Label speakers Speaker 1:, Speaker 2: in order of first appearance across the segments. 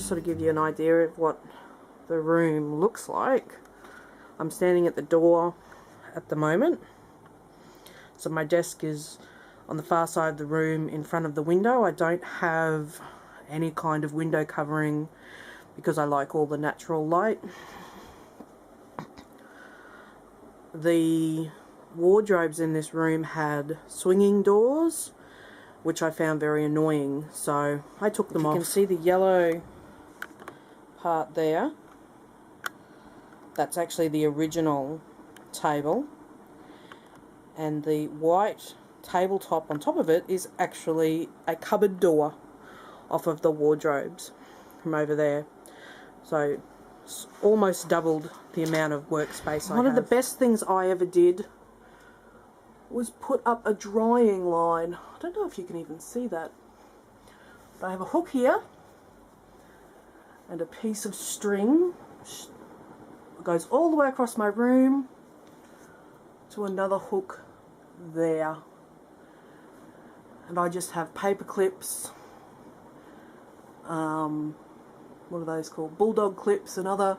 Speaker 1: sort of give you an idea of what the room looks like. I'm standing at the door at the moment. So my desk is on the far side of the room in front of the window. I don't have any kind of window covering because I like all the natural light. The wardrobes in this room had swinging doors, which I found very annoying, so I took them off. You can see the yellow part there. That's actually the original table, and the white tabletop on top of it is actually a cupboard door off of the wardrobes from over there. So it's almost doubled the amount of workspace I have. One of the best things I ever did was put up a drying line. I don't know if you can even see that. But I have a hook here and a piece of string. It goes all the way across my room to another hook there. And I just have paper clips, what are those called? Bulldog clips and other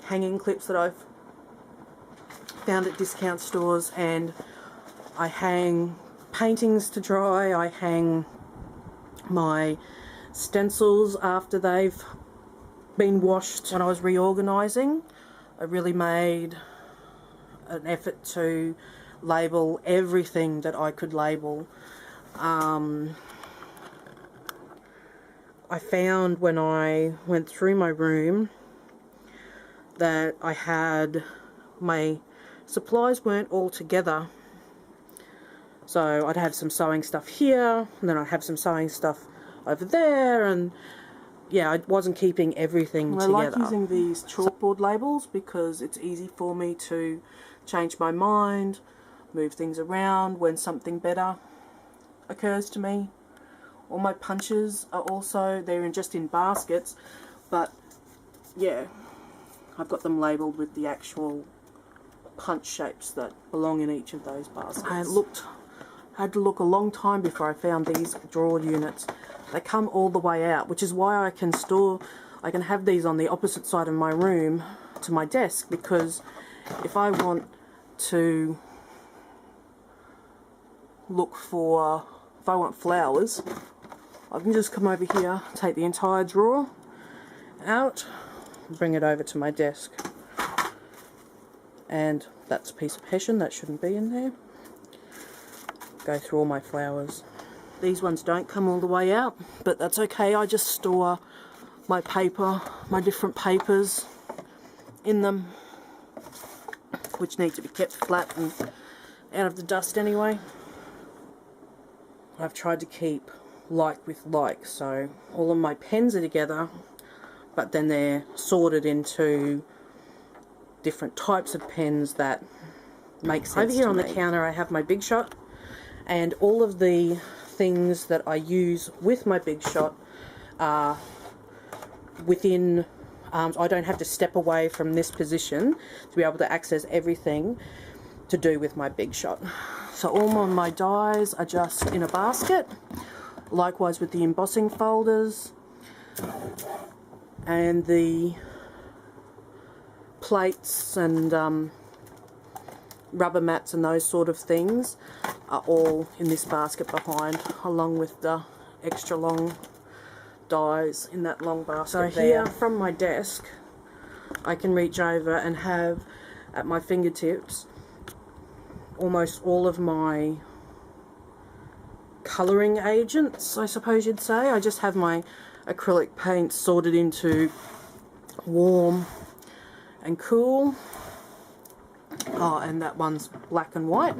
Speaker 1: hanging clips that I've found at discount stores, and I hang paintings to dry. I hang my stencils after they've been washed. When I was reorganising, I really made an effort to label everything that I could label. I found when I went through my room that I had my supplies weren't all together. So I'd have some sewing stuff here, and then I'd have some sewing stuff over there, and yeah, I wasn't keeping everything together. I like using these chalkboard labels because it's easy for me to change my mind, move things around when something better occurs to me. All my punches are also, they're just in baskets, but yeah, I've got them labelled with the actual punch shapes that belong in each of those baskets. I had to look a long time before I found these drawer units. They come all the way out, which is why I can have these on the opposite side of my room to my desk, because if I want to if I want flowers, I can just come over here, take the entire drawer out, bring it over to my desk. And that's a piece of hessian that shouldn't be in there. Go through all my flowers. These ones don't come all the way out, but that's okay. I just store my paper, my different papers in them, which need to be kept flat and out of the dust anyway. I've tried to keep like with like, so all of my pens are together, but then they're sorted into different types of pens that make sense. Over here on the counter I have my Big Shot, and all of the things that I use with my Big Shot are within arms. I don't have to step away from this position to be able to access everything to do with my Big Shot. So all of my dies are just in a basket, likewise with the embossing folders, and the plates and rubber mats and those sort of things are all in this basket behind, along with the extra long dies in that long basket. So here from my desk I can reach over and have at my fingertips almost all of my colouring agents, I suppose you'd say. I just have my acrylic paints sorted into warm and cool. Oh, and that one's black and white.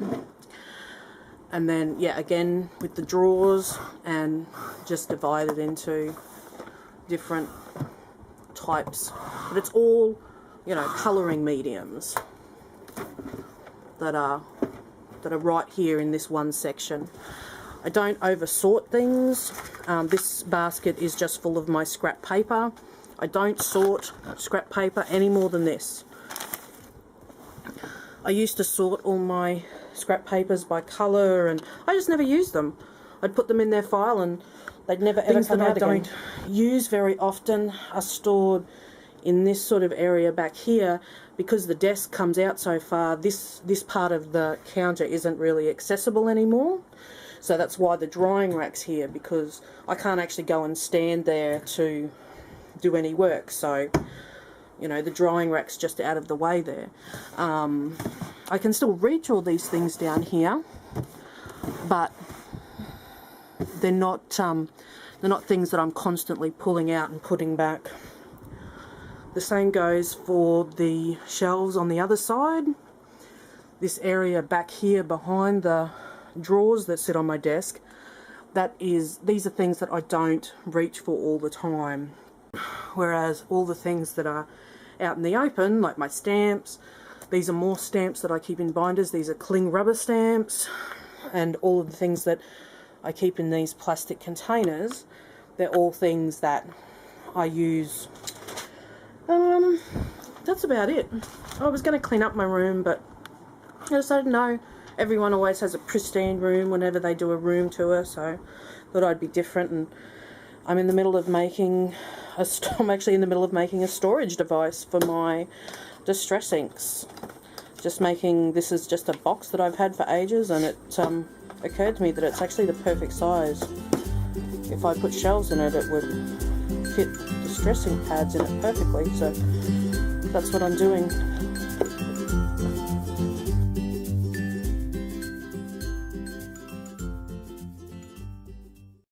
Speaker 1: And then, yeah, again with the drawers, and just divided into different types. But it's all, you know, colouring mediums that are right here in this one section. I don't over-sort things. This basket is just full of my scrap paper. I don't sort scrap paper any more than this. I used to sort all my scrap papers by colour, and I just never used them. I'd put them in their file and They'd never ever
Speaker 2: Things
Speaker 1: come
Speaker 2: that I
Speaker 1: out again.
Speaker 2: don't use very often are stored in this sort of area back here. Because the desk comes out so far, this part of the counter isn't really accessible anymore. So that's why the drying rack's here, because I can't actually go and stand there to do any work. So, you know, the drying rack's just out of the way there. I can still reach all these things down here, but they're not things that I'm constantly pulling out and putting back. The same goes for the shelves on the other side. This area back here behind the drawers that sit on my desk, these are things that I don't reach for all the time. Whereas all the things that are out in the open, like my stamps, these are more stamps that I keep in binders. These are cling rubber stamps, and all of the things that I keep in these plastic containers, they're all things that I use. That's about it. I was going to clean up my room, but I decided no. Everyone always has a pristine room whenever they do a room tour, so I thought I'd be different. And I'm in the middle of making I'm actually in the middle of making a storage device for my distress inks. This is just a box that I've had for ages, and it occurred to me that it's actually the perfect size. If I put shelves in it, it would fit distress ink pads in it perfectly, so that's what I'm doing.